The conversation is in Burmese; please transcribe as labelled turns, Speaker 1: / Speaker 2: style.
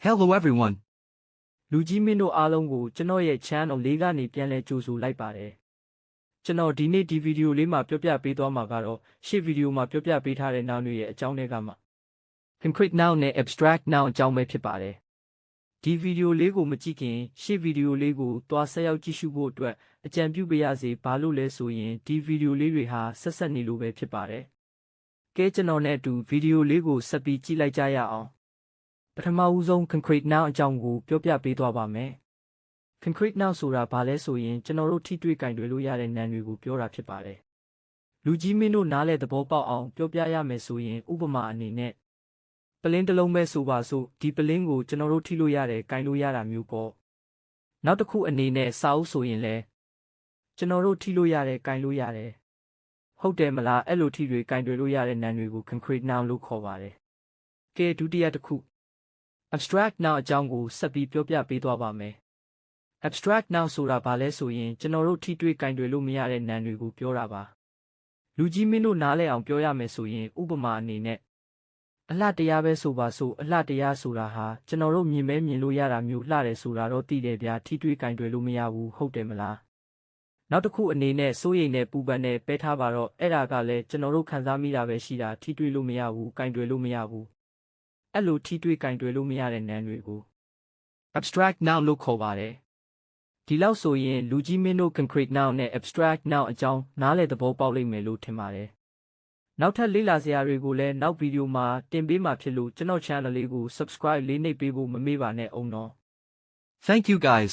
Speaker 1: Hello everyone.
Speaker 2: လူကြီးမင်းတို့အားလုံးကိုကျွန်တော်ရဲ့ channel လေးကနေပြန်လည်ကြိုဆိုလိုက်ပါတယ်ကျွန်တော်ဒီနေ့ဒီဗီဒီယိုလေးမှာပြောပြပေးသွားမှာကတော့ရှေ့ဗီဒီယိုမှာပြောပြပေးထားတဲ့ noun တွေရဲ့အကြောင်းတွေကမှ concrete noun နဲ့ abstract noun အကြောင်းပဲဖြစ်ပါတယ်ဒီဗီဒီယိုလေးကိုမကြည့်ခင်ရှေ့ဗီဒီယိုလေးကိုသွားဆက်ရောက်ကြည့်ရှုဖို့အတွက်အကြံပြုပေးရစေဘာလို့လဲဆိုရင်ဒီဗီဒီယိုလေးတွေဟာဆက်ဆက်နေလို့ပဲဖြစ်ပါတယ်ကဲကျွန်တော်နဲ့အတူဗီဒီယိုလေးကိုဆက်ပြီးကြည့်လိုက်ကြရအောင်ပထမဦးဆုံး concrete noun အကြောင်းကိုပြောပြပေးသွားပါမယ် concrete noun ဆိုတာဘာလဲဆိုရင်ကျွန်တော်တို့ထိတွေ့ကင်တွယ်လို့ရတဲ့ noun တွေကိုပြောတာဖြစ်ပါတယ်လူကြီးမင်းတို့နားလဲသဘောပေါက်အောင်ပြောပြရမယ်ဆိုရင်ဥပမာအနေနဲ့ပလင်းတစ်လုံးပဲဆိုပါစို့ဒီပလင်းကိုကျွန်တော်တို့ထိလို့ရတယ်ကင်လို့ရတာမျိုးပေါ့နောက်တစ်ခုအနေနဲ့စာအုပ်ဆိုရင်လဲကျွန်တော်တို့ထိလို့ရတယ်ကင်လို့ရတယ်ဟုတ်တယ်မလားအဲ့လိုထိတွေကင်တွယ်လို့ရတဲ့ noun တွေကို concrete noun လို့ခေါ်ပါတယ်ကဲဒုတိယတစ်ခုabstract noun အကြောင်းကိုဆက်ပြီးပြောပြပေးသွားပါမယ် abstract noun ဆိုတာဘာလဲဆိုရင်ကျွန်တော်တို့ထိတွေ့ကင်တွယ်လို့မရတဲ့ noun တွေကိုပြောတာပါလူကြီးမင်းတို့နားလဲအောင်ပြောရမယ်ဆိုရင်ဥပမာအနေနဲ့အလှတရားပဲဆိုပါစို့အလှတရားဆိုတာဟာကျွန်တော်တို့မြင်လို့ရတာမျိုးလှတယ်ဆိုတာတော့သိတယ်ဗျာထိတွေ့ကင်တွယ်လို့မရဘူးဟုတ်တယ်မလားနောက်တစ်ခုအနေနဲ့စိုးရိမ်နဲ့ပူပန်နဲ့ပဲထားပါတော့အဲ့ဒါကလည်းကျွန်တော်တို့ခံစားမိတာပဲရှိတာထိတွေ့လို့မရဘူးကင်တွယ်လို့မရဘူးအဲ့လိုထိတွေ့ကင်တွယ်လို့မရတဲ့ noun တွေကို abstract noun လို့ခေါ်ပါတယ်ဒီလောက်ဆိုရင်လူကြီးမင်းတို့ concrete noun နဲ့ abstract noun အကြောင်းနားလည်သဘောပေါက်လိမ့်မယ်လို့ထင်ပါတယ်နောက်ထပ်လေ့လာစရာတွေကိုလည်းနောက်ဗီဒီယိုမှာတင်ပေးမှာဖြစ်လို့ကျွန်တော် channel လေးကို subscribe လေးနှိပ်ပေးဖို့မမေ့ပါနဲ့အောင်နော်
Speaker 1: Thank you guys.